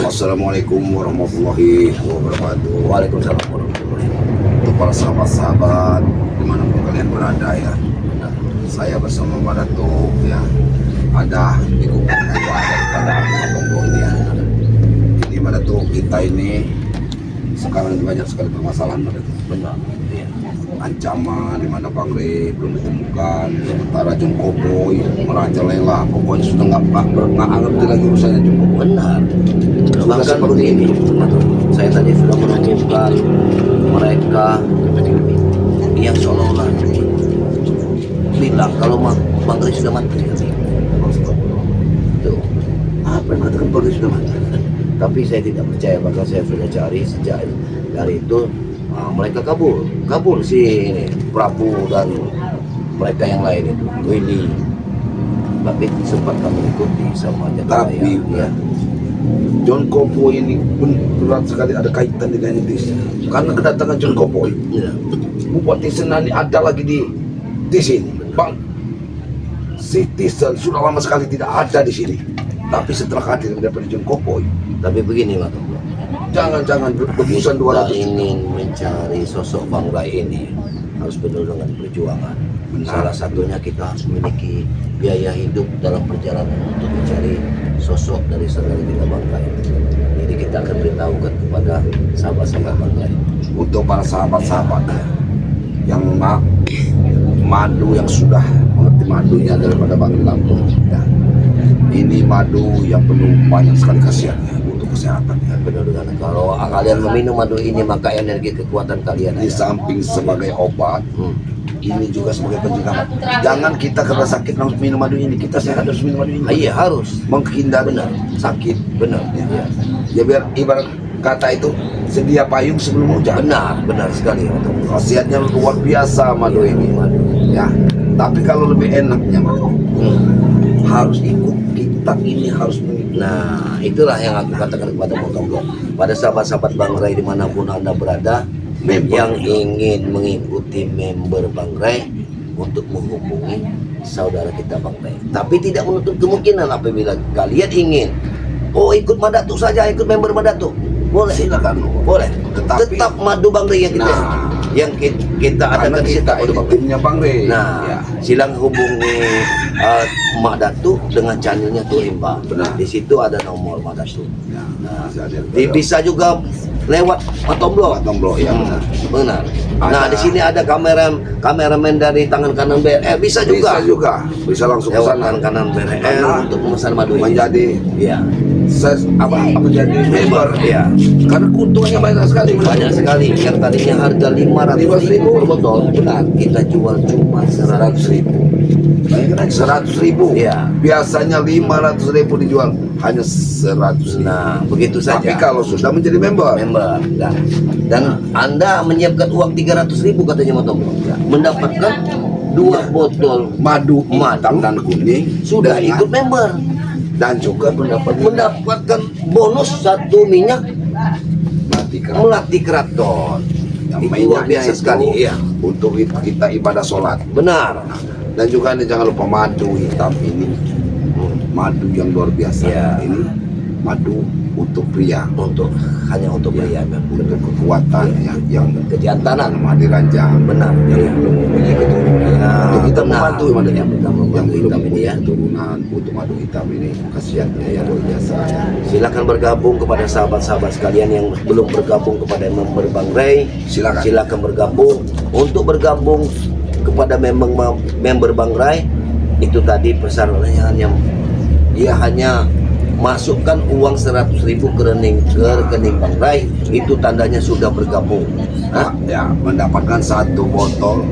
Assalamualaikum warahmatullahi wabarakatuh. Waalaikumsalam warahmatullahi wabarakatuh. Untuk para sahabat-sahabat dimanapun kalian berada ya, saya bersama Mbak Datuk ya, ada di kumpul dua daripada Abang ini ya. Jadi Mbak Datuk, kita ini sekarang banyak sekali permasalahan Mbak Datuk. Benar. Iya. Ancaman di mana Bang Rey belum ditemukan, sementara John Cowboy merajalela, pokoknya sudah nggak ngerti lagi urusannya John Cowboy. Benar. Sudah Bahkan seperti begini, saya tadi sudah menemukan mereka yang seolah-olah bilang kalau Bang Rey sudah mati. Tuh. Apa yang katakan Bang Rey sudah mati? Tapi saya tidak percaya, bahkan saya sudah cari sejak dari itu. Mereka kabur si ini Prabu dan mereka yang lain itu Willy. Tapi sempat kami ikuti sama Tapi ya. John Cowboy ini pun berat sekali ada kaitan dengan itu. Karena kedatangan John Cowboy, Ya. Bupati Senani ada lagi di sini. Bang, Citizen sudah lama sekali tidak ada di sini. Tapi setelah hadir daripada John Cowboy, Tapi begini Mas, jangan berbusan kita 200. ingin mencari sosok Bang Rey ini harus penuh dengan perjuangan. Benar. Salah satunya kita harus memiliki biaya hidup dalam perjalanan untuk mencari sosok dari saudara kita Bang Rey. Jadi kita akan beritahukan kepada sahabat-sahabat Bang Rey. Untuk para sahabat-sahabat yang madu yang sudah mengerti madunya daripada Bang Lampung ya. Ini madu yang penuh banyak sekali khasiatnya untuk kesehatan ya. Benar dengan kalau kalian meminum madu ini maka energi kekuatan kalian Di ada. samping sebagai obat, ini juga sebagai pencegahan. Jangan kita karena sakit harus minum madu ini, kita sehat harus minum madu ini. Iya harus. Menghindari Benar. sakit. Benar. Ya. Iya. Ya biar ibarat kata itu sedia payung sebelum hujan. Benar sekali. Khasiatnya luar biasa madu ini. Madu. Ya. Tapi kalau lebih enaknya madu, harus ikut kita ini harus mengikuti. Nah, itulah yang aku katakan kepada Motombo, pada sahabat-sahabat Bang Rey dimanapun Anda berada, Member. yang ingin mengikuti member Bang Rey untuk menghubungi saudara kita Bang Rey. Tapi tidak menutup kemungkinan apabila kalian ingin, ikut Madatu saja, ikut member Madatu, boleh. Silakan. Boleh. Tetapi- Tetap madu Bang Rey yang kita kita Karena adakan di kita situ. ini timnya Bang Rey. Nah, Ya. silang hubungi Mak Datu dengan channelnya Turimba. Benar. Di situ ada nomor Mak Datu. Ya, Nah, bisa ada. bisa juga lewat Matomblo. Matomblo, ya, benar. Benar. Ada- Nah, di sini ada kameramen dari tangan kanan BRR bisa juga. Bisa langsung ke Lewat sana tangan kanan BRR Karena untuk memesan madu ini. menjadi Iya. menjadi member. Iya. Karena keuntungannya banyak sekali. Banyak sekali. Yang tadinya harga 500.000 per botol, benar. Kita jual cuma 100.000. Bayangkan aja 100.000. Iya. Biasanya 500.000 dijual hanya 100.000. Nah, begitu saja. Tapi kalau sudah menjadi member, dan Anda menyiapkan uang 300.000 katanya Motombo, mendapatkan 2 botol madu hitam Madu. dan kuning sudah dengan- ikut member, dan juga mendapatkan bonus 1 minyak mati keras. melatih keraton. Yang Itu luar minyaknya biasa itu sekali. Iya, untuk kita ibadah sholat. benar. Dan juga nih, jangan lupa madu hitam ini, madu yang luar biasa. Ya. Ini madu untuk pria, Hanya untuk pria, untuk kekuatan yang kejantanan. madi ranjang. Benar. Yang Iya. belum mempunyai keturunan. Untuk kita benar. membantu madu Yang kita membantu yang belum hitam ini mempunyai ya. keturunan untuk madu hitam ini khasiatnya yang luar biasa. Silakan bergabung kepada sahabat-sahabat sekalian yang belum bergabung kepada member Bang Rey. Silakan. Bergabung. Untuk bergabung kepada member Bang Rey, itu tadi persyaratannya hanya masukkan uang 100.000 ke rekening Bang Rey, itu tandanya sudah bergabung. Ya, mendapatkan 1 botol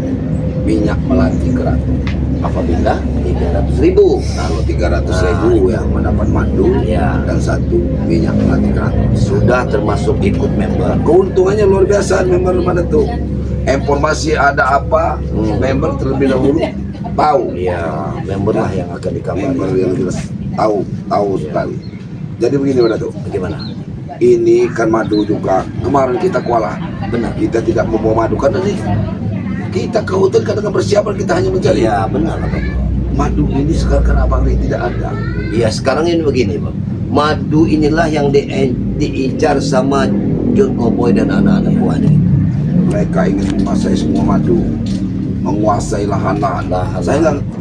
minyak melati keraton. Apabila 300.000. Kalau 300.000 ya mendapat madu Ya. dan 1 minyak melati keraton. Sudah termasuk ikut member. Keuntungannya luar biasa member mana tuh. Informasi ada apa, member terlebih dahulu tahu. Ya, member lah yang akan dikabari. Member yang jelas tahu sekali. Jadi begini Mbak Datuk, Bagaimana? ini kan madu juga. Kemarin kita kewalahan. Benar. Kita tidak membawa madu karena ini kita ke hutan kadang persiapan kita hanya mencari Ya, benar. madu ini sekarang kan Abang Rey tidak ada. Ya, sekarang ini begini, Bang. Madu inilah yang diincar sama John Cowboy dan anak-anak buahnya. Mereka ingin menguasai semua madu, menguasai lahan-lahan.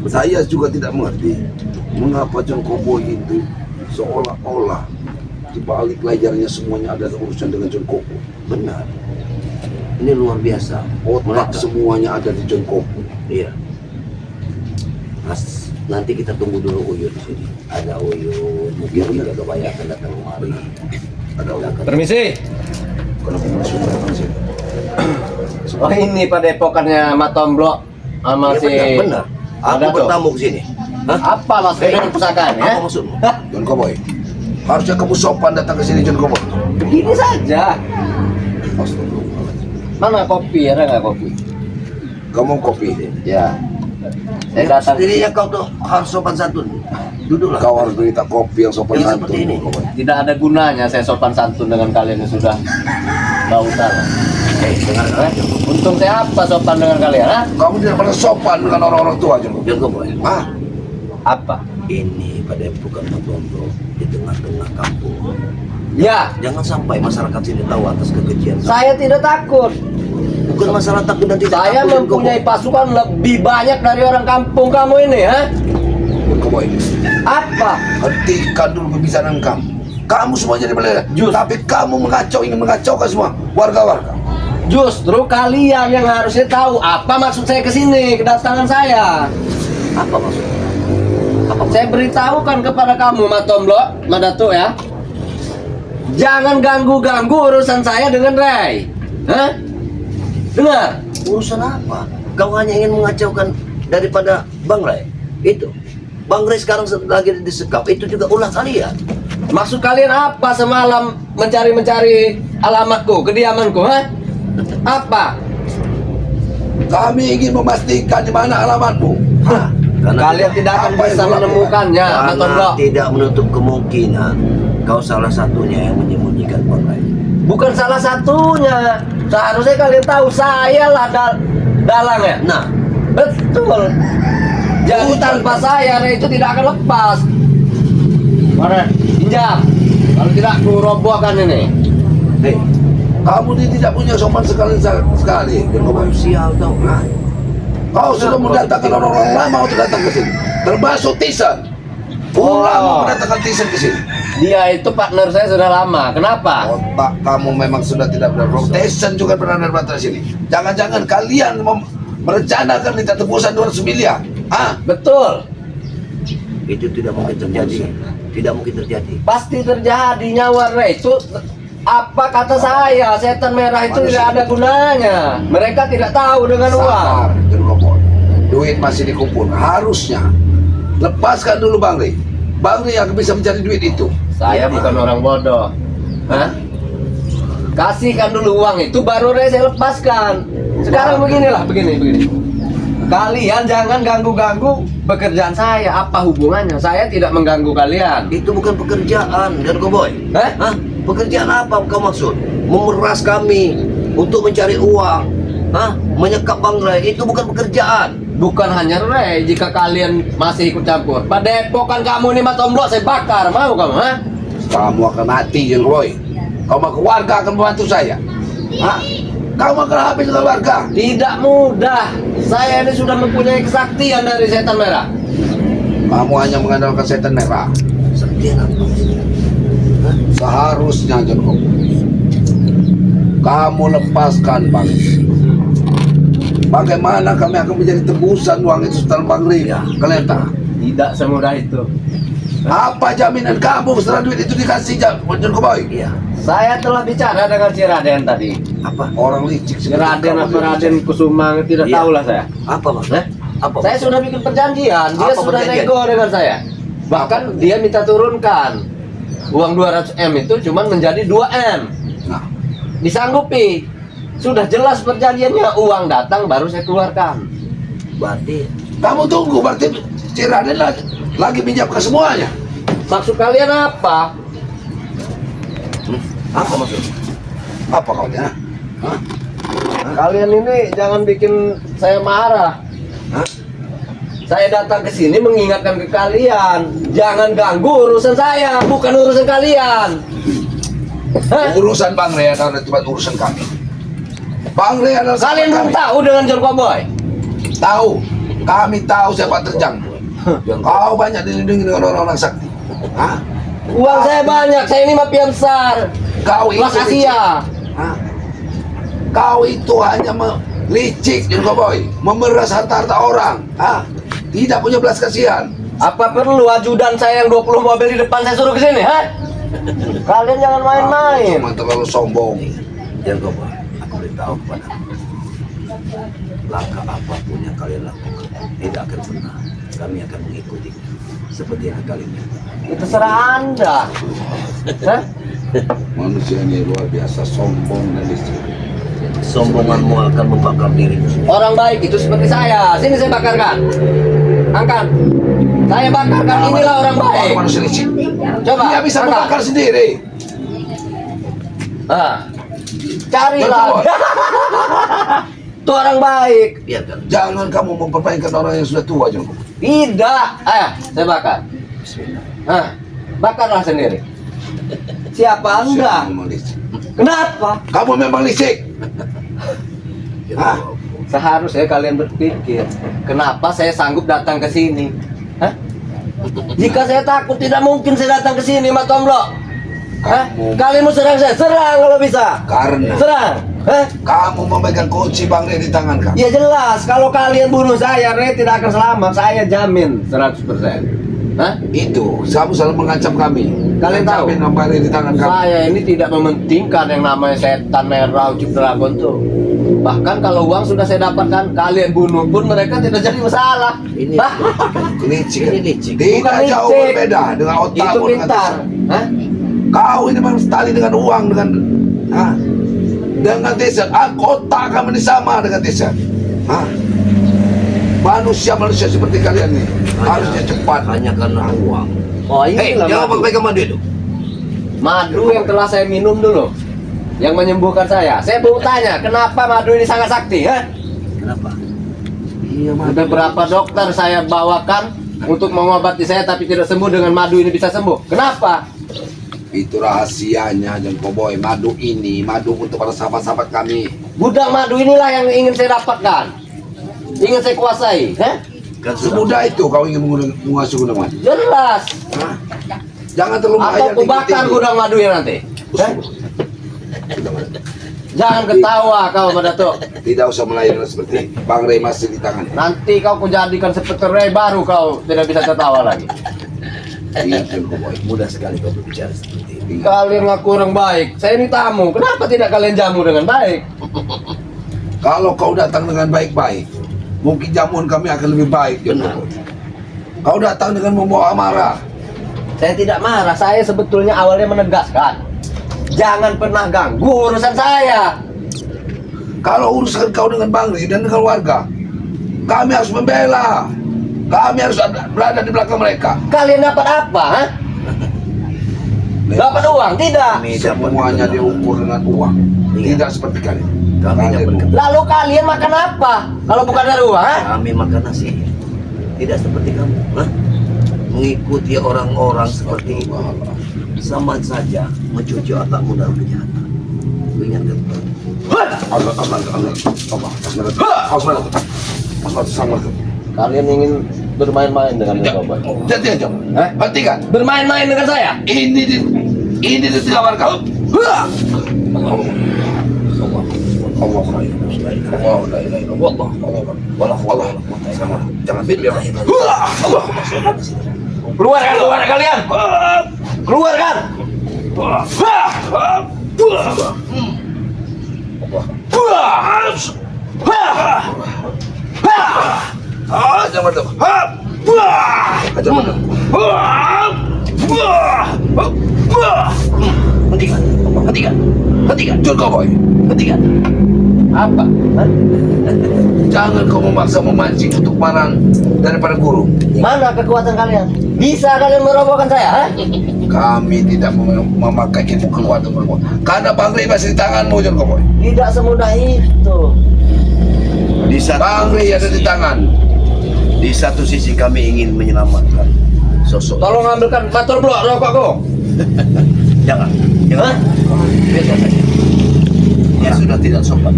Saya juga tidak mengerti mengapa John Cowboy itu seolah-olah di balik layarnya semuanya ada urusan dengan John Cowboy. Benar. Ini luar biasa. Otak semuanya ada di John Cowboy. Iya. Nanti kita tunggu dulu Uyun di sini. Ada Uyun, mungkin kita kebanyakan datang kemari. Ada orang. Permisi. Kenapa masuk datang sini? Oh ini padepokannya Matomblo sama si. Iya benar. Aku Ada tuh. bertamu ke sini. Hah? Apa maksudnya dengan pusakaan ya? Apa maksudmu? John Cowboy. Harusnya kamu sopan datang ke sini John Cowboy. Begini saja. Astagfirullah. Mana kopi? Ada nggak kopi? Kamu kopi. Ya. Saya datang. Sendirinya kau tuh harus sopan santun. Duduklah. Kau harus minta kopi yang sopan Yang santun. seperti ini. Tidak ada gunanya saya sopan santun dengan kalian yang sudah tahu salah. Dengar Untung saya apa sopan dengan kalian? Ha? Kamu tidak pernah sopan dengan orang-orang tua John Cowboy. John Cowboy. Ah, Apa? Ini padepokan Matomblo di tengah-tengah kampung. Ya. Jangan sampai masyarakat sini tahu atas kekejian. Saya tidak takut. Bukan masalah takut dan tidak Saya takut, John mempunyai Cowboy. pasukan lebih banyak dari orang kampung kamu ini, ha? John Cowboy. Apa? Hentikan dulu pembicaraan kamu. Kamu semua jadi berbeda. Just. Tapi kamu ingin mengacaukan semua warga-warga. Justru kalian yang harusnya tahu apa maksud saya kesini, kedatangan saya. Apa maksudnya? Saya beritahukan kepada kamu, Matomblo, Madatu ya. Jangan ganggu-ganggu urusan saya dengan Ray. Hah? Dengar? Urusan apa? Kau hanya ingin mengacaukan daripada Bang Ray. Itu. Bang Ray sekarang lagi disekap. Itu juga ulah kalian. Maksud kalian apa semalam mencari-mencari alamatku, kediamanku, ha? Apa? Kami ingin memastikan di mana alamatmu. Hah? Karena Kalian tidak akan apa yang bisa kau lakukan? menemukannya, karena Matomblo. tidak menutup kemungkinan kau salah satunya yang menyembunyikan Bang Ray. Bukan salah satunya. Seharusnya kalian tahu saya lah dalangnya. Nah, Betul. Jadi tanpa saya Ray itu tidak akan lepas. Mana? Pinjam. Kalau tidak ku robohkan ini. hei, Kamu ini tidak punya sopan sekali. John Cowboy. sial kau. Nah, Kau sudah mendatangkan orang-orang lama untuk datang ke sini. Termasuk Tyson. Oh. Lama mendatangkan Tyson ke sini. Dia itu partner saya sudah lama. Kenapa? Otak kamu memang sudah tidak benar. Tyson juga pernah datang ke sini. Jangan-jangan kalian merencanakan minta tebusan 200 miliar. Ah, Betul. itu tidak mungkin terjadi. Tidak mungkin terjadi. Pasti terjadi nyawa Ray itu. Apa kata saya, setan merah itu tidak ada gunanya. Mereka tidak tahu dengan uang. sabar, John Cowboy. Duit masih dikumpul. Harusnya lepaskan dulu Bang Ray. Bang Ray yang bisa mencari duit itu. Saya bukan orang bodoh. Hah? Kasihkan dulu uang itu baru Ray saya lepaskan. Sekarang beginilah, begini. Kalian jangan ganggu-ganggu pekerjaan saya. Apa hubungannya? Saya tidak mengganggu kalian. Itu bukan pekerjaan, John Cowboy. Hah? Hah? Pekerjaan apa kau maksud? Memeras kami untuk mencari uang. Hah? Menyekap Bang Ray itu bukan pekerjaan. Bukan hanya Ray, jika kalian masih ikut campur. Padepokan kamu ini Matomblo saya bakar. Mau kamu, ha? Kamu akan mati, John Cowboy. Kamu keluarga akan membantu saya. Hah? Kamu akan habis dengan warga. Tidak mudah. Saya ini sudah mempunyai kesaktian dari setan merah. Kamu hanya mengandalkan setan merah. Saktian apa? Hah? Seharusnya John Cowboy, kamu lepaskan Bang. Bagaimana kami akan menjadi tebusan uang itu setelah Bang Ray? Ya. Kalian tahu? Tidak semudah itu. Apa jaminan kamu setelah duit itu dikasih John Cowboy? Iya. Saya telah bicara dengan si Raden tadi. Apa? Orang licik Si seperti Raden kamu. apa Raden Kusuma tidak Iya. tahulah saya. Apa maksudnya? Apa? Saya sudah bikin perjanjian, dia Apa sudah perjanjian? nego dengan saya. Bahkan dia minta turunkan uang 200M itu cuma menjadi 2M. Nah, Disanggupi. Sudah jelas perjanjiannya, uang datang baru saya keluarkan. Berarti kamu tunggu berarti si Raden lagi pinjamkan semuanya. Maksud kalian apa? apa maksudnya? Apa kau ya? Hah? Kalian ini jangan bikin saya marah. Hah? Saya datang ke sini mengingatkan ke kalian, jangan ganggu urusan saya, bukan urusan kalian. Hah? Urusan Bang Rey adalah tempat urusan kami. Bang Rey adalah Kalian belum kami. tahu dengan John Cowboy? Tahu. Kami tahu siapa terjang. Kau banyak dilindungi dengan orang-orang sakti. Hah? Uang saya banyak, saya ini mafia besar. Kau Kelas licik. Asia. Hah? Kau itu hanya licik, John Cowboy, memeras harta-harta orang. Hah? Tidak punya belas kasihan. Apa perlu ajudan saya yang 20 mobil di depan saya suruh ke sini, ha? Kalian jangan main-main. Cuma terlalu sombong. Jangan kau, Pak. Aku beritahu kepada langkah apapun yang kalian lakukan tidak akan pernah kami akan mengikuti seperti yang kalian minta. Itu terserah Anda. Hah? Manusia ini luar biasa sombong dan licik. Sombonganmu akan membakar dirimu sendiri. Orang baik itu seperti saya. Sini saya bakarkan. Angkat. Saya bakarkan. Inilah orang baik. Manusia licik. Coba. Dia bisa angkat. membakar sendiri. Ah. Carilah. Betul. Itu orang baik. Biarkan. Jangan kamu mempermainkan orang yang sudah tua, John Cowboy. Tidak. Saya bakar. Bismillah. Ah. Bakarlah sendiri. Siapa Anda? Memang licik. Kenapa? Kamu memang licik. Hah? Seharusnya kalian berpikir, kenapa saya sanggup datang ke sini? Hah? Jika saya takut, tidak mungkin saya datang ke sini, Mas Tomlo. Hah? Kamu- Kalian mau serang saya? Serang kalau bisa. Karena Serang. Hah? kamu memegang kunci Bang Rey di tangan kamu. Ya jelas, kalau kalian bunuh saya, Rey tidak akan selamat. Saya jamin 100%. Hah? Itu, kamu selalu mengancam kami. Kalian tahu? Mengancam Bang Rey di tangan kamu. Saya ini tidak mementingkan yang namanya setan merah, ucip dragon tuh. Bahkan kalau uang sudah saya dapatkan, kalian bunuh pun mereka tidak jadi masalah. Ini Hah? Licik. Ini licik. Tidak Bukan jauh licik. berbeda dengan Itu otakmu dengan pintar. desa. Hah? Kau ini memang setali dengan uang dengan desa. Otak kamu ini sama dengan desa. Hah? Manusia seperti kalian nih harusnya cepat. Hanya karena uang. Oh Hei, inilah jangan madu. pegang madu itu. Madu yang telah saya minum dulu, yang menyembuhkan saya. Saya mau tanya, kenapa madu ini sangat sakti? Ha? Kenapa? Iya, Ada berapa dokter saya bawakan untuk mengobati saya tapi tidak sembuh, dengan madu ini bisa sembuh. Kenapa? Itu rahasianya, John Cowboy. Madu ini, madu untuk para sahabat-sahabat kami. Gudang madu inilah yang ingin saya dapatkan, ingin saya kuasai. Ha? Kan sudah. Semudah itu kau ingin menguasai gudang madu. Jelas. Hah? Jangan terlalu Atau mengajar aku bakar tinggi-tinggi. gudang madunya nanti. Ha? Jangan ketawa kau pada tuh. Tidak usah melayani seperti Bang Rey masih di tangan. Nanti kau kujadikan seperti Rey, baru kau tidak bisa tertawa lagi. Iya, John Cowboy. Mudah sekali kau berbicara seperti ini. Kalian ngaku orang baik. Saya ini tamu. Kenapa tidak kalian jamu dengan baik? Kalau kau datang dengan baik-baik, mungkin jamuan kami akan lebih baik, John Benar. Cowboy. Kau datang dengan membawa amarah. Saya tidak marah. Saya sebetulnya awalnya menegaskan, jangan pernah ganggu urusan saya. Kalau urusan kau dengan Bang Rey dan dengan warga, kami harus membela. Kami harus berada di belakang mereka. Kalian dapat apa? Ha? Dapat uang? Tidak. Kami dapat Semuanya diukur dengan uang. Iya. Tidak seperti kalian. Kami Kalian dapat Lalu kalian makan apa? Kalau bukan dari uang? Ha? Kami makan nasi. Tidak seperti kamu. Hah? Mengikuti orang-orang seperti itu. Sama saja mencuci otakmu dalam kejahatan. Ingatkan. Kalian ingin bermain-main dengan Cowboy? Jadi aja. Hah? Hentikan. Bermain-main dengan saya? Ini di kamar kau. Allah khair. Allah la ilaha illallah. Allah. Jangan bimbang. Allah. Keluar kalian! Keluar kan? Ajar mata. Ajar mata. Hentikan. John Cowboy. Hentikan. Apa? Hah? Jangan kau memaksa memancing untuk marahan daripada guru. Mana kekuatan kalian? Bisa kalian merobohkan saya? Ha? Kami tidak memakai ilmu kekuatan berbuat. Karena Bang Rey masih di tanganmu, John Cowboy. Tidak semudah itu. Di saat Bang Rey ada di tangan. Di satu sisi kami ingin menyelamatkan sosok. Tolong ambilkan motor blok rokokku. Jangan, Hah? biasa saja. Dia sudah tidak sopan.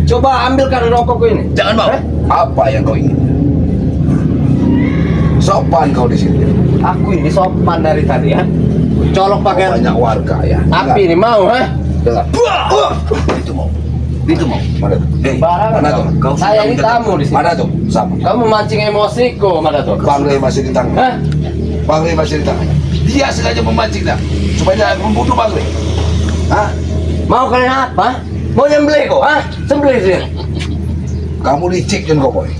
Coba ambilkan rokokku ini. Jangan mau. Hah? Apa yang kau ingin? Sopan kau di sini. Aku ini sopan dari tadi ya. Colok pakai Banyak warga ya. api ini mau, ha? Dengar. Itu mau. Itu mau. Mana tuh? Barang Mana tuh? Kau saya sudah ini mendekat. tamu di sini. Mana tuh? Sama. Kamu mancing emosiku, mana tuh? Bang Rey masih di tangan. Hah? Bang Rey masih di tangan. Dia sengaja memancing dah supaya dia membunuh Bang Rey. Hah? Mau kalian apa? Mau nyembelih kok, ha? Sembelih sini. Kamu licik John Cowboy.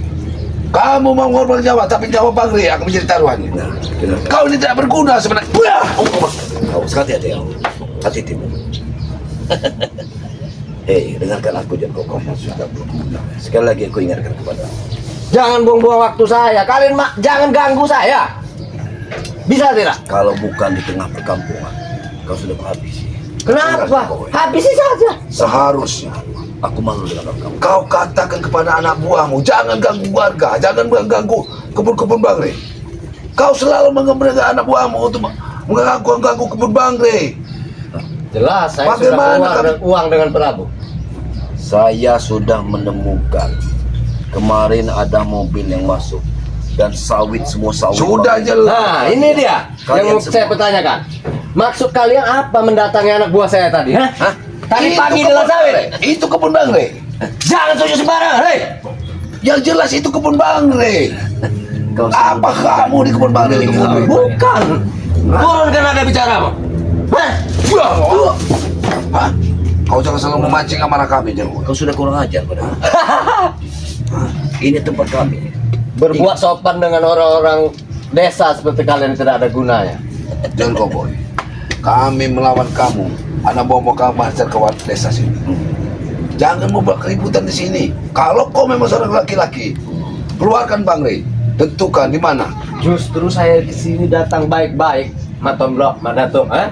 Kamu mau mengorbankan nyawa, tapi nyawa Bang Rey akan menjadi taruhannya. Nah, dengar. Kau ini tidak berguna sebenarnya. Buah! Kau hati-hati kau. Hati-hati. Hei, dengarkan aku John Koko. Sekali lagi aku ingatkan kepada Jangan buang-buang waktu saya. Kalian jangan ganggu saya. Bisa tidak? kalau bukan di tengah perkampungan, kau sudah menghabisi. Kenapa? Habisi saja. Seharusnya Aku malu dengan kamu. kau katakan kepada anak buahmu, jangan ganggu warga, jangan mengganggu kebun-kebun Bang Rey. Kau selalu menggembirakan anak buahmu untuk mengganggu kebun Bang Rey. Jelas, saya Bagaimana sudah keluar kamu- uang dengan Prabu. Saya sudah menemukan kemarin ada mobil yang masuk dan sawit semua sawit. Sudah Bang. jelas. Nah, ini dia Kalian yang saya semua. pertanyakan. Maksud kalian apa mendatangi anak buah saya tadi? Hah? Hah? Tadi Itu pagi kebun dengan sawit. Bang Rey. Itu kebun Bang Rey. Jangan tunjuk sembarangan, hei! Yang jelas itu kebun Bang Rey. Kau Apa kamu di kebun Bang Rey? Bukan. Turunkan ada bicara, Bang. Hah? Wah. Hah? Kau jangan selalu memancing amarah kami, John. Kau sudah kurang ajar pada. Ini tempat kami. Berbuat sopan dengan orang-orang desa seperti kalian tidak ada gunanya. John Cowboy, kami melawan kamu. Anak bomo kamu hajar ke desa sini. Jangan membuat keributan di sini. Kalau kau memang seorang laki-laki, keluarkan Bang Rey. Tentukan di mana. Justru saya ke sini datang baik-baik, Matomblok, Madato, ha?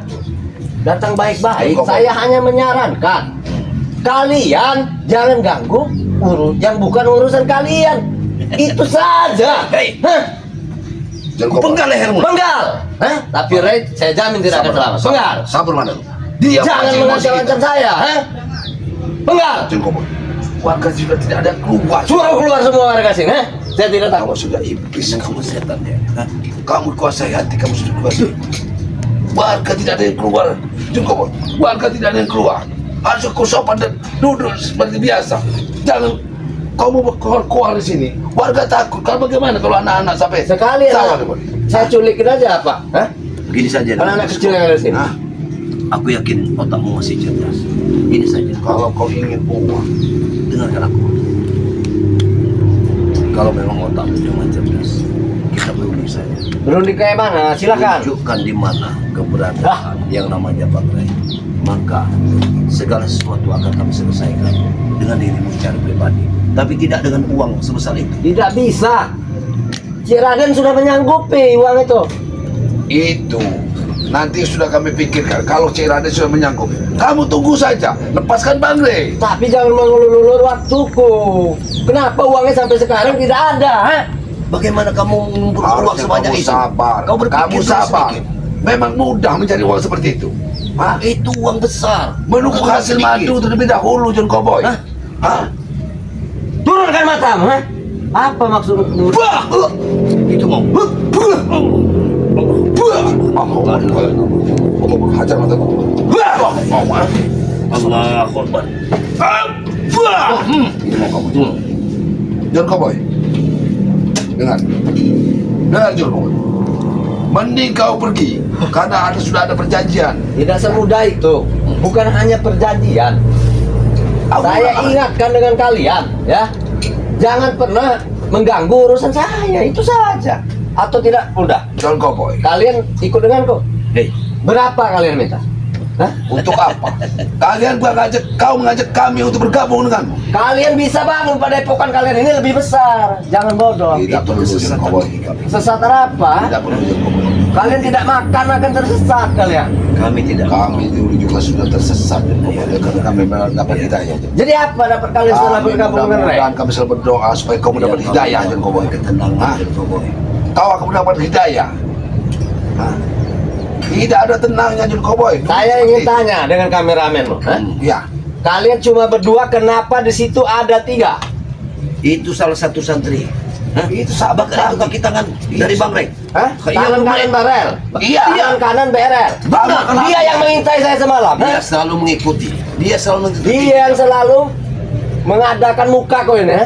Datang baik-baik. Kok- Saya hanya menyarankan kalian jangan ganggu yang bukan urusan kalian. Itu saja. Hei. Hah? John Ku penggal lehermu. Penggal. Hah? Tapi Ray, saya jamin tidak akan selamat. Penggal. Sabar mana? Dia Jangan mancing emosi mengancam-ancam kita. saya, ha? Penggal. John Cowboy, warga sudah tidak ada keluar. Suruh keluar semua warga sini, ha? Saya tidak Kamu takut. sudah iblis. Kamu setan ya. Hah? Kamu kuasai hati, kamu sudah kuasai. Warga tidak ada yang keluar. John Cowboy, warga tidak ada yang keluar. Harus kau sopan dan duduk seperti biasa. Jangan kau mau keluar di sini. Warga takut. Kalau bagaimana kalau anak-anak sampai Sekali Salah, anak, John. saya culikin aja apa? Hah? Begini saja. Kalau anak kecil yang ada di sini. Nah, Aku yakin otakmu masih cerdas. Ini saja. kalau kau ingin uang, Dengarkan aku. Kalau memang otakmu cuma cerdas, kita berunding saja. Berunding kayak mana? Silakan. Tunjukkan di mana keberadaan yang namanya Bang Rey. Maka segala sesuatu akan kami selesaikan dengan dirimu secara pribadi. Tapi tidak dengan uang sebesar itu. Tidak bisa. Cik Raden sudah menyanggupi uang itu. itu nanti sudah kami pikirkan. Kalau Cik Raden sudah menyangkut, kamu tunggu saja. Lepaskan Bang Rey. Tapi jangan mengulur-ulur waktuku. Kenapa uangnya sampai sekarang tidak ada? Hah? Bagaimana kamu mengumpulkan uang Harusnya sebanyak kamu itu? sabar. Kau berpikir Kamu dulu sabar. sedikit. Memang mudah mencari uang seperti itu. Hah? Itu uang besar. Menunggu Bukan hasil sedikit. madu terlebih dahulu, John Cowboy. Hah? Hah? Turunkan matamu, ha? Apa maksudmu? Bah! Itu mau. Hajar mata. Allah korban. Ini mau kamu. John Cowboy. Dengar. Dengar John Cowboy. Mending kau pergi karena sudah ada perjanjian. Tidak semudah itu. Bukan hanya perjanjian. Saya ingatkan dengan kalian, ya. Jangan pernah mengganggu urusan saya, itu saja. Atau tidak, udah. John Cowboy. Kalian ikut denganku. Hei, Berapa kalian minta? Hah? Untuk apa? Kau mengajak kami untuk bergabung denganmu. Kalian bisa bangun padepokan kalian ini lebih besar. Jangan bodoh. Tidak perlu Jun Cowboy. Sesat apa? Tidak perlu Jun Cowboy. Kalian tidak makan akan tersesat kalian. Kami tidak. Kami dulu juga sudah tersesat Jun Cowboy. Karena kami dapat hidayah. Jun. Jadi apa dapat kalian setelah bergabung dengan Rey? Mudah-mudahan kami selalu berdoa supaya kau mendapat hidayah Jun Cowboy. Ketenangan Jun Cowboy. Kau akan mendapat hidayah. Hah? Tidak ada tenangnya Jun Cowboy. Saya ingin tanya dengan kameramen loh. Ya. Kalian cuma berdua, kenapa di situ ada 3? Itu salah satu santri. Hah? Itu sahabat itu kaki tangan dari Bang Rey. Hah? Iya, Tangan kanan BRL. Iya. Tangan kanan BRL. Benar. Dia yang mengintai saya semalam. Dia selalu mengikuti. Dia selalu mengikuti. Dia yang selalu mengadakan muka kau ini.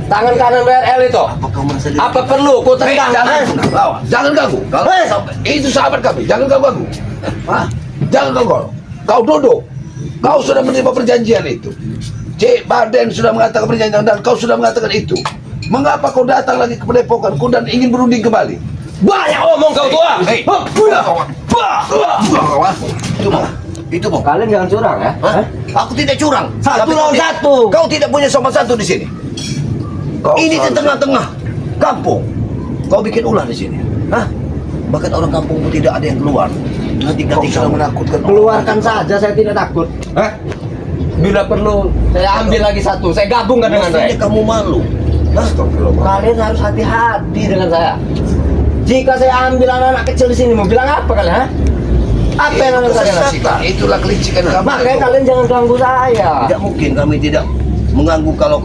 Tangan kanan BRL itu. Apa kau merasa diri? Apa perlu kau tendang? Jangan ganggu. Kalau Hei! sampai Itu sahabat kami. Jangan kau ganggu. Hah? Jangan ganggu. Kau duduk. Kau sudah menerima perjanjian itu. Cik Baden sudah mengatakan perjanjian dan kau sudah mengatakan itu. Mengapa kau datang lagi ke padepokanku dan ingin berunding kembali? Banyak omong kau tua. Hei. itu mau. Itu mau. Kalian jangan curang ya. Hah? Aku tidak curang. Satu Tapi lawan kau- satu. Kau tidak punya sopan satu di sini. Kau Ini di selalu- tengah-tengah kampung. Kau bikin ulah di sini. Hah? Bahkan orang kampungmu tidak ada yang keluar. Nanti Kau sudah menakutkan orang. Keluarkan saja, saya tidak takut. Hah? Bila perlu, saya ambil lagi satu. Saya gabungkan dengan Mestinya saya. kamu malu. Hah? Astagfirullah. Kalian harus hati-hati dengan saya. Jika saya ambil anak-anak kecil di sini, mau bilang apa kalian? Hah? Apa yang akan kalian lakukan? Itulah kelicikan kamu. Makanya kalian jangan ganggu saya. Tidak mungkin kami tidak mengganggu kalau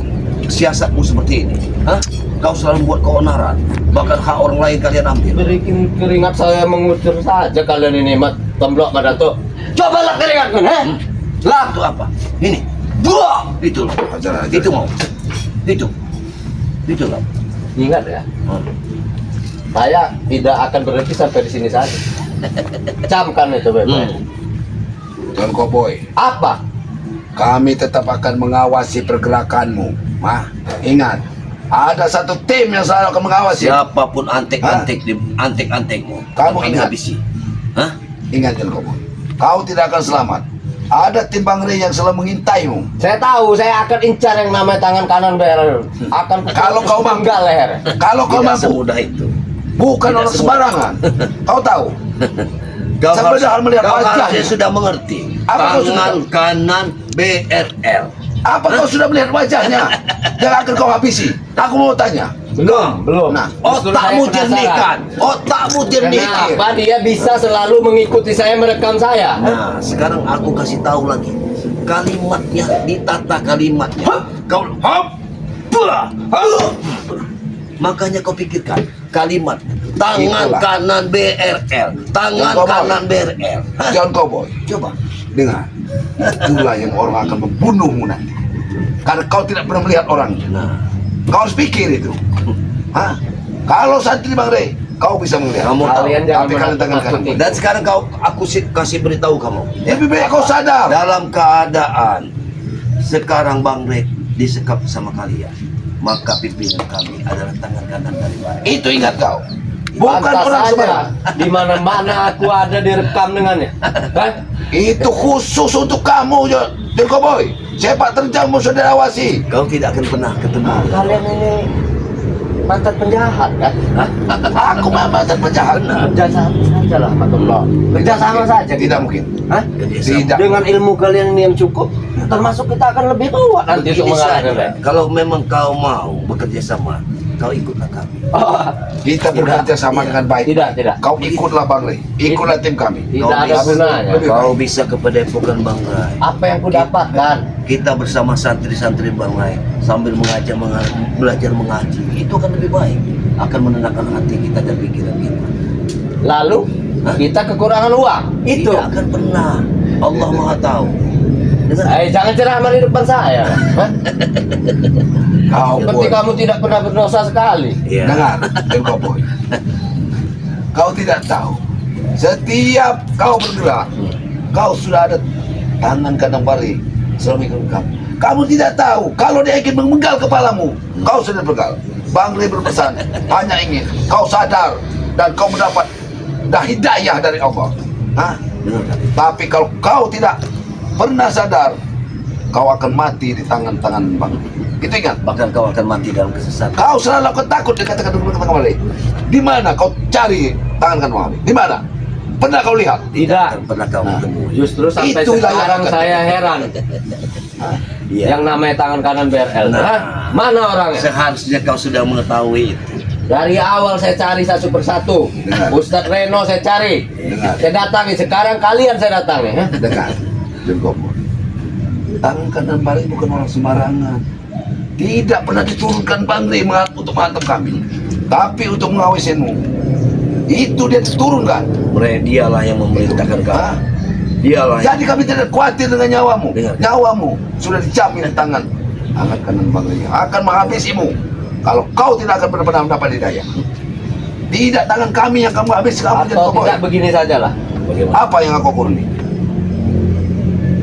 siasatmu seperti ini. Hah? Kau selalu buat keonaran. Bahkan hak orang lain kalian ambil. Berikan keringat saya mengucur saja kalian ini, mat temblok pada tuh. Coba lah keringat kan, heh? Lah itu apa? Ini. Dua. Itu loh. Ajar aja. Itu mau. Itu. Itu loh. Ingat ya, Hmm. saya tidak akan berhenti sampai di sini saja. Camkan itu, baik-baik. Tuan Cowboy, Apa? kami tetap akan mengawasi pergerakanmu. Ingat, ada satu tim yang selalu akan mengawasi. Siapapun antek-antekmu, Kamu kami ingat. habisi. Hah? Ingat Tuan Cowboy, kau tidak akan selamat. Ada tim Bang Rey yang selalu mengintaimu. Saya tahu, saya akan incar yang namanya tangan kanan BRL. Akan Kalau kau mampu. penggal leher. Kalau kau Tidak mampu, semudah itu. bukan Tidak orang semudah. sembarangan. Kau tahu, Kau Sebenarnya melihat kau wajahnya. harusnya sudah mengerti. Apa kau Tangan sudah? kanan BRL. apa kau sudah melihat wajahnya yang akan kau habisi? Aku mau tanya. Belum. Nah, Justru Otakmu saya jernihkan. penasaran. Otakmu jernihkan. Kenapa dia bisa selalu mengikuti saya merekam saya? Nah, sekarang aku kasih tahu lagi. Kalimatnya, ditata kalimatnya. Kau makanya kau pikirkan kalimat tangan Itulah. kanan BRL, tangan Yang kau mau. kanan BRL. Hah? John Cowboy, Coba. dengar. Itulah yang orang akan membunuhmu nanti. Karena kau tidak pernah melihat orangnya. Nah, Kau harus pikir itu. Hah? Kalau santri Bang Rey, kau bisa melihat. Kamu tahu. Kalian jangan Tapi kalian tangan kanan. menakut-nakuti. dan sekarang aku kasih beritahu kamu. Lebih baik kau sadar. Dalam keadaan sekarang Bang Rek disekap sama kalian, maka pimpinan kami adalah tangan kanan dari Bang Rek. Itu ingat kau. Bukan Pantas orang saja. sembarangan. Di mana-mana aku ada direkam dengannya. Hah? Itu khusus untuk kamu, John Cowboy. Sepak terjangmu sudah awasi. Kau tidak akan pernah ketemu. Kalian ini mantan penjahat kan? Aku mantan penjahat. Kerja sama saja lah, Pak Temblok. Kerja sama saja. Tidak mungkin. Hah? Kerjasama. Tidak. Dengan ilmu kalian ini yang cukup, termasuk kita akan lebih kuat nanti untuk Begini mengalahkan saja, mereka. kalau memang kau mau bekerja sama, kau ikutlah kami. Oh, Kita bekerja sama Tidak. dengan baik. tidak. Kau ikutlah Bang Rey. Ikutlah tim kami. Tidak Kau ada bisa- gunanya. lebih Kau bisa ke Padepokan Bang Rai. Apa yang ku dapatkan? Kita bersama santri-santri Bang Rai sambil belajar mengaji, itu akan lebih baik, akan menenangkan hati kita dan pikiran kita. Lalu Hah? kita kekurangan uang. Itu. Tidak akan pernah. Allah Maha tahu. Dengar? Jangan ceramah di depan saya. Hah? Kau Seperti boy. kamu tidak pernah berdosa sekali. Iya. Dengar, John Cowboy. Kau tidak tahu. Setiap kau bergerak, kau sudah ada tangan kanan Bari selalu ikut kamu. Kamu tidak tahu kalau dia ingin memenggal kepalamu, kau sudah bergal. Bang Rey berpesan, hanya ingin kau sadar dan kau mendapat hidayah dari Allah. Hah? Dengar kan? Tapi kalau kau tidak pernah sadar, kau akan mati di tangan-tangan Bang. Itu ingat. Bahkan kau akan mati dalam kesesatan. Kau selalu takut dikatakan kembali. Di mana kau cari tangan kan Bang? Di mana? Pernah kau lihat? Tidak. Akan pernah kau ketemu. Justru sampai Itulah yang sekarang akan- saya heran. Iya. Yang namanya tangan kanan BRL. Nah. Hah? Mana orangnya? Seharusnya kau sudah mengetahui itu. Dari awal saya cari satu persatu. Dengar. Ustadz Reno saya cari. Dengar. Saya datangi. Sekarang kalian saya datangi. Hah? Dengar, Jengkomo. Tangan kanan Bang Rey bukan orang sembarangan. Tidak pernah diturunkan Bang Rey untuk menghantam kami, tapi untuk mengawasinmu. Itu dia diturunkan. Dialah yang memerintahkan kau. Hah? Dialah yang Jadi kami tidak khawatir dengan nyawamu. Dengar. Nyawamu sudah dijamin di tangan tangan kanan Bang Rey. Akan menghabisimu. Kalau kau tidak akan benar-benar mendapat hidayah. Tidak tangan kami yang kamu habis kamu jadi Atau pokok. tidak begini sajalah. bagaimana? Apa yang aku kurni?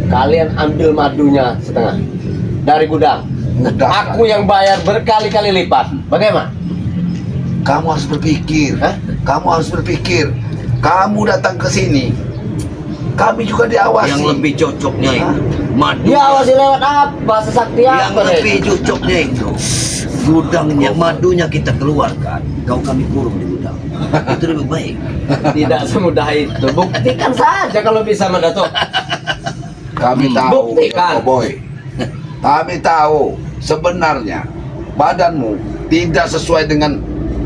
Kalian ambil madunya setengah dari gudang. Mudah. Aku yang bayar berkali-kali lipat. Bagaimana? Kamu harus berpikir. Hah? Kamu harus berpikir. Kamu datang ke sini. Kami juga diawasi. Yang lebih cocoknya itu madu. Dia awasi lewat apa? Sesakti Yang apa? lebih Ren? cocoknya itu gudangnya, madunya kita keluarkan, kami kurung di gudang. Itu lebih baik. Tidak semudah itu. Buktikan saja kalau bisa Mandato. Kami tahu, Buktikan. Boy. Kami tahu sebenarnya badanmu tidak sesuai dengan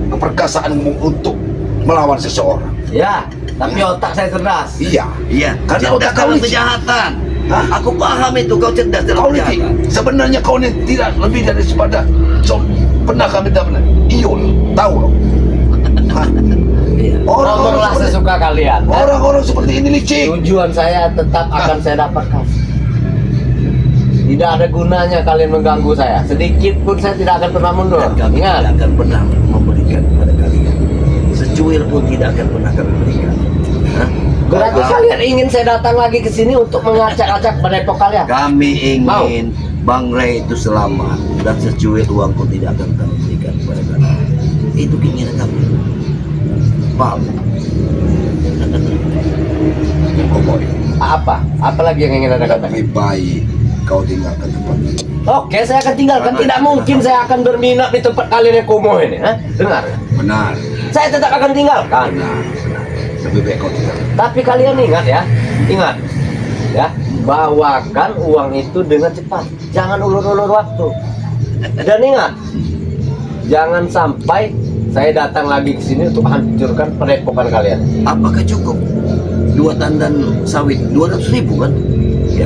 keperkasaanmu untuk melawan seseorang. Ya, tapi otak saya cerdas. Iya. Iya, Karena cerdas otak kau dalam licik. kejahatan. Hah? Aku paham itu, kau cerdas dalam Kau licik. kejahatan. Sebenarnya kau ini tidak lebih dari sepada pernah kami tidak pernah. Iul, tahu kau? Hah? Iya. Ngomonglah seperti- sesuka kalian. Orang-orang seperti ini licik. Tujuan saya tetap akan saya dapatkan. Tidak ada gunanya kalian mengganggu saya. Sedikit pun saya tidak akan pernah mundur. Dan kami Ingat. tidak akan pernah memberikan kepada kalian. Secuil pun tidak akan pernah kami berikan. Hah? Berarti kalian ingin saya datang lagi ke sini untuk mengacak-acak padepokan kalian? Kami Mau. ingin Bang Rey itu selamat dan secuil uang pun tidak akan kami berikan kepada kalian. Itu keinginan kami. Paham? Boy, Apa? Apa lagi yang ingin anda katakan? lebih baik kau tinggalkan tempat ini. Oke, saya akan tinggalkan. Tidak mungkin saya akan berminat di tempat kalian yang kumuh ini. Hah? Dengar. Benar, Saya tetap akan tinggalkan. benar, benar. Lebih baik kau tinggalkan. Tapi kalian ingat ya, ingat ya, bawakan uang itu dengan cepat. Jangan ulur-ulur waktu. Dan ingat, jangan sampai saya datang lagi ke sini untuk hancurkan padepokan kalian. Apakah cukup? 2 tandan sawit 200.000 kan?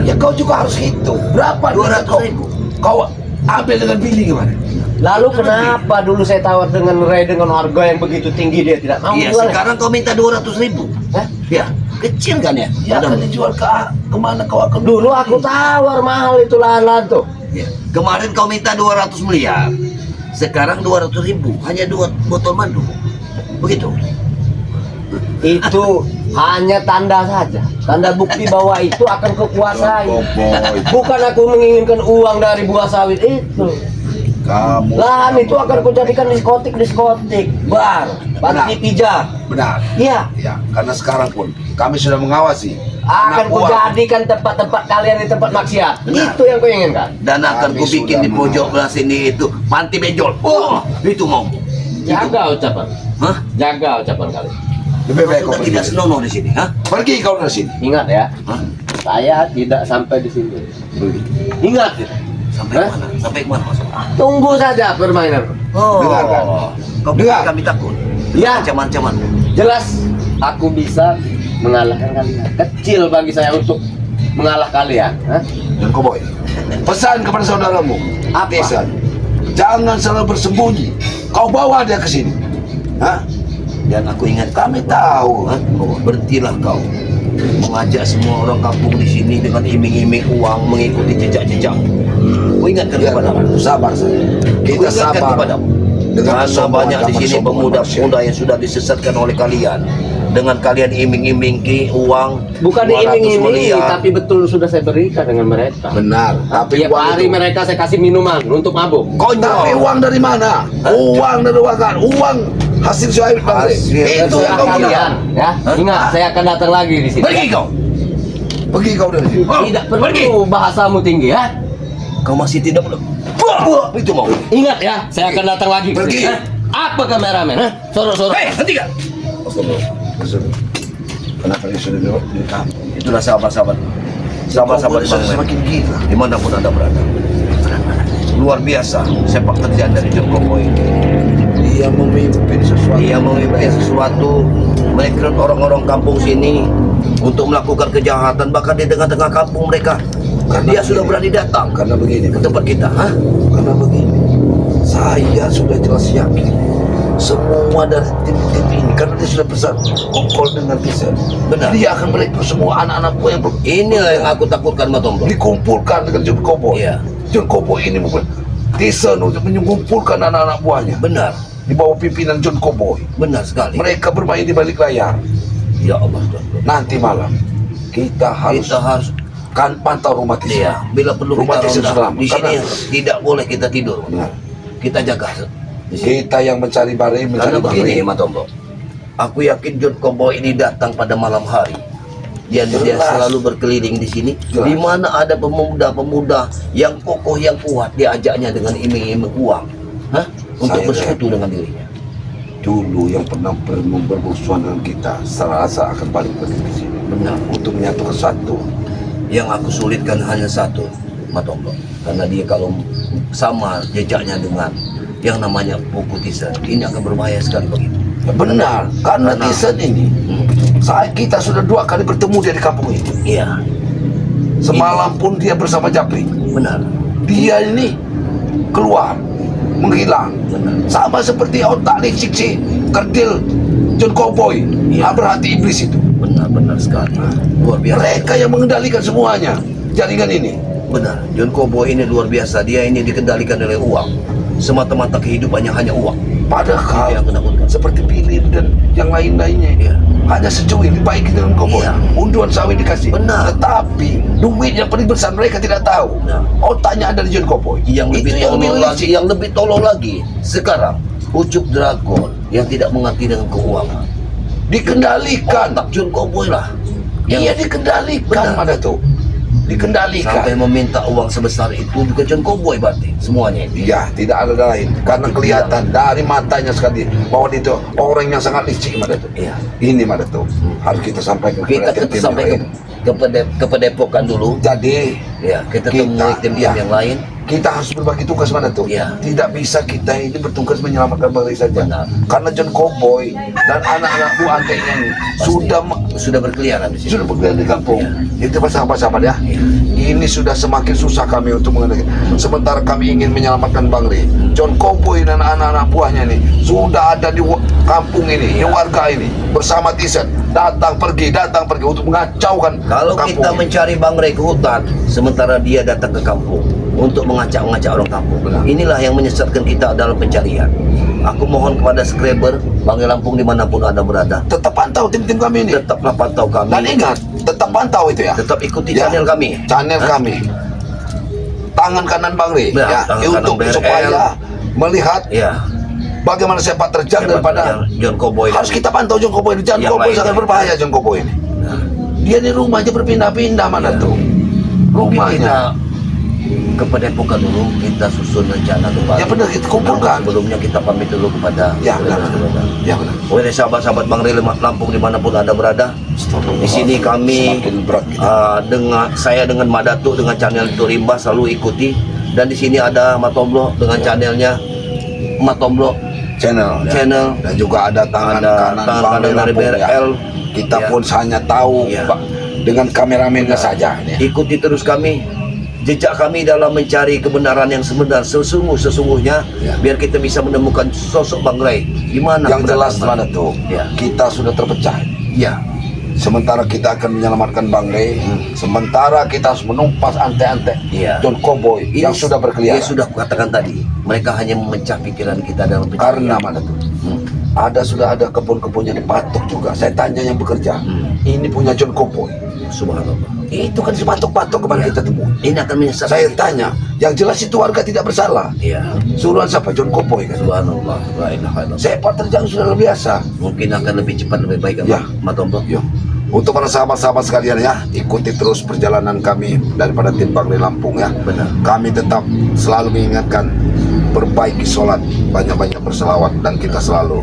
Ya kau juga harus hitung. Berapa 200.000. Kau ambil dengan Billy gimana? Lalu kenapa dulu saya tawar dengan Ray dengan harga yang begitu tinggi dia tidak mau Iya, jual? sekarang kau minta 200.000. Hah? Ya, kecil kan ya? Ya akan dijual kemana kau akan? Dulu aku tawar mahal itu lahan tuh. Ya. Kemarin kau minta 200 miliar. Sekarang 200.000, hanya 2 botol madu. Begitu. Itu hanya tanda saja, tanda bukti bahwa itu akan kukuasai. Oh, boy. Bukan aku menginginkan uang dari buah sawit itu. Kamu Lahan itu akan kujadikan diskotik bar, panti pijat. benar. Iya, Ya, karena sekarang pun kami sudah mengawasi. akan Anak buah. kujadikan tempat-tempat kalian di tempat maksiat. Benar. Itu yang kau inginkan. Dan akan Kami ku bikin sudah di pojok belah sini itu panti benjol. Oh, itu mau. Jaga ucapan, Hah? jaga ucapan kalian. Lebih baik kau Sudah pergi. tidak senonoh di sini, hah? Pergi kau dari sini. Ingat ya, Hah? saya tidak sampai di sini. Ingat ya. Sampai Hah? mana? Sampai mana masuk? Tunggu saja permainan. Oh, Dengar kan? Kau Dengar. bikin kami takut. Ya. Ancaman-ancaman. Jelas aku bisa mengalahkan kalian. Kecil bagi saya untuk mengalah kalian. Hah? Dan kau boy, pesan kepada saudaramu. Apa? Pesan. Jangan selalu bersembunyi. Kau bawa dia ke sini. Hah? Dan aku ingat Kami tahu. Hah? Berhentilah kau mengajak semua orang kampung di sini dengan iming-iming uang mengikuti jejak-jejak. Ku ingatkan Biar kepadamu. sabar saja. Kita Ku ingatkan sabar. kepadamu. Dengan Karena kesombongan banyak di zaman sini sombongan pemuda-pemuda yang sudah disesatkan oleh kalian. Dengan kalian iming-iming uang Bukan 200 diiming-imingi, miliar. tapi betul sudah saya berikan dengan mereka. Benar. Tapi Tiap uang hari itu- mereka saya kasih minuman untuk mabuk. Tapi uang dari mana? Uang dari uang. Uang Hasil Syuaib Bang Rey. Hasil Itu yang kau kalian bilang. ya. Ingat, saya akan datang lagi di sini. Pergi kau. Pergi kau dari sini. Tidak perlu bahasamu tinggi ya. Kau masih tidak belum? Itu mau. Ingat ya, saya akan datang lagi. Pergi. Hah? Apa kameramen? Hah? Soro-soro. Hentikan. Kenapa dia sudah direkam? Itulah sahabat-sahabat. Sahabat-sahabat Bang Rey. Semakin gila. Dimanapun anda berada. Luar biasa sepak terjang dari John Cowboy ini. Dia memimpin sesuatu. Dia memimpin sesuatu, merekrut orang-orang kampung sini untuk melakukan kejahatan bahkan di tengah-tengah kampung mereka. Dia sudah berani datang Karena begini, ke tempat kita. Hah? karena begini. Saya sudah jelas yakin semua dari tim ini karena dia sudah pesan kongkol dengan Tisan. Benar. Dia akan merekrut semua anak-anak buah yang Inilah yang aku takutkan, Matombo. dikumpulkan dengan John Cowboy. Iya. John Cowboy ini Tisan untuk mengumpulkan anak-anak buahnya Benar, di bawah pimpinan John Cowboy. benar sekali. Mereka bermain di balik layar. Ya Allah, Tuhan. Nanti malam kita harus Kita harus, kan pantau rumah Tisan. iya, bila perlu Rumah kita Tisan ronda. selamat. Di sini Karena- tidak boleh kita tidur. Benar. Kita jaga di sini. Kita yang mencari Bang Rey, mencari Karena Bang begini, Rey. Matombo. Aku yakin John Cowboy ini datang pada malam hari. Dia Jelas. selalu berkeliling di sini. Jelas. Di mana ada pemuda-pemuda yang kokoh, yang kuat, diajaknya dengan iming-iming uang, hah? Untuk Saya bersekutu dengan dirinya. Dulu yang pernah bermusuhan dengan kita, saya rasa akan balik lagi ke sini. Benar. Untuk menyatu kesatu. Yang aku sulitkan hanya satu, Matombo. Karena dia kalau sama jejaknya dengan yang namanya Puku Tisan, ini akan berbahaya sekali begitu. Benar, karena Karena- Tisan ini, kita sudah 2 kali bertemu dia di kampung ini. Iya, Semalam pun dia bersama Japri. benar, Dia ini keluar, menghilang. benar. Sama seperti otak licik si kerdil John Cowboy. Iya. Berhati iblis itu. Benar sekali. Luar biasa. Mereka yang mengendalikan semuanya. Jaringan ini. Benar. John Cowboy ini luar biasa. Dia ini dikendalikan oleh uang. Semata-mata kehidupannya hanya uang. Padahal Itu yang menakutkan. seperti Philip dan yang lain-lainnya. Iya. Hanya secuil dibaiki dengan Cowboy. Iya. Unduan sawit dikasih. Benar. Tetapi duit yang paling besar mereka tidak tahu. Benar. Otaknya ada di John Cowboy. Yang lebih Itu yang tolol lebih lagi, yang lebih tolol lagi. Sekarang Ucup Dragon yang tidak mengerti dengan keuangan. dikendalikan. Otak John Cowboy lah. Iya dikendalikan Benar. pada tuh. Dikendalikan. Sampai meminta uang sebesar itu juga John Cowboy berarti semuanya itu. Iya, tidak ada lain. Karena kelihatan dari matanya sekali bahwa dia itu orang yang sangat licik pada itu. Iya. Ini pada tuh harus kita sampaikan Kita kepada tim-tim sampai yang lain. ke Padepokan dulu. Jadi Ya, kita temui tim ya, yang lain. kita harus berbagi tugas mana tuh. Iya. Tidak bisa kita ini bertugas menyelamatkan Bang Rey saja. Benar. Karena John Cowboy dan anak-anak Bu Anteknya ini Sudah berkeliaran di sini. sudah berkeliaran di kampung. Iya. Itu sahabat-sahabat ya. Iya. Ini sudah semakin susah kami untuk mengendalikan. Sementara kami ingin menyelamatkan Bang Rey, John Cowboy dan anak-anak buahnya ini sudah ada di kampung ini, di Iya. warga ini bersama Tisan datang pergi untuk mengacaukan Kalau kampung kita ini. mencari Bang Rey ke hutan, sementara dia datang ke kampung untuk mengacak-ngacak orang kampung. Benar. Inilah yang menyesatkan kita dalam pencarian. Aku mohon kepada subscriber Bang Rey Lampung dimanapun Anda berada, Tetap pantau tim-tim kami ini. tetaplah pantau Dan kami, ingat, tetap pantau itu ya. tetap ikuti Ya, channel kami. Channel Hah? kami. Tangan kanan Bang Rey Ya, ya, tangan untuk kanan BRL. supaya melihat Ya, bagaimana sepak terjang Sepak daripada terjang John Cowboy harus tadi. kita pantau John Cowboy. John Yang Cowboy lain sangat lagi. berbahaya John Cowboy ini. Nah, Dia di rumahnya berpindah-pindah mana Ya. tuh? mungkin Rumahnya. kita ke Padepokan dulu, kita susun rencana kembali. Ya benar, kita kumpulkan. Namun sebelumnya kita pamit dulu kepada Ya benar. saudara-saudara. Ya benar. Oleh sahabat-sahabat Bang Rey Lampung dimanapun Anda berada, di sini kami semakin berat kita. dengan Madatu dengan channel Turimba selalu ikuti, dan di sini ada Matomblo dengan channelnya Matomblo channel, ya. channel. Dan juga ada tangan Ada kanan tangan Bang kanan Rey dari Lampung, ya. BRL. Kita Ya. pun hanya tahu Ya. Pak, dengan kameramennya saja ini. Ikuti terus kami, jejak kami dalam mencari kebenaran yang sebenar sesungguhnya, Ya. biar kita bisa menemukan sosok Bang Rey di mana Yang jelas keberadaan mana Bang tuh, Ya. kita sudah terpecah. Rey. Ya, Sementara kita akan menyelamatkan Bang Rey, sementara kita harus menumpas ante-ante Iya. John Cowboy yang sudah berkeliaran. Dia sudah katakan tadi, mereka hanya memecah pikiran kita dalam Karena pencarian. mana tuh? Hmm. Sudah ada kebun-kebunnya dipatok juga. Saya tanya yang bekerja, Hmm. ini punya John Cowboy. Subhanallah. Itu kan sebatok-batok kemarin Iya. kita temui. Ini akan menyesat. Saya tanya, yang jelas itu warga tidak bersalah. Iya. Suruhan siapa? John Kopoy kan? Subhanallah. La ilaha illallah. Sepak terjang sudah luar biasa. Mungkin akan lebih cepat lebih baik kan, Ya. Matombo. Yo. Untuk para sahabat-sahabat sekalian ya, ikuti terus perjalanan kami daripada tim Bangli Lampung ya. Benar. Kami tetap selalu mengingatkan, perbaiki sholat, banyak-banyak berselawat, dan kita selalu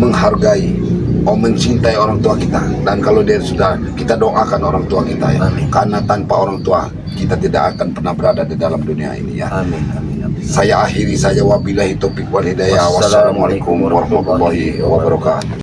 menghargai, mencintai orang tua kita. Dan kalau dia sudah, kita doakan orang tua kita ya. Amin. Karena tanpa orang tua kita tidak akan pernah berada di dalam dunia ini ya. Amin. Amin. Amin. Saya akhiri saja, wabillahi taufiq wal hidayah. Wassalamualaikum warahmatullahi wabarakatuh.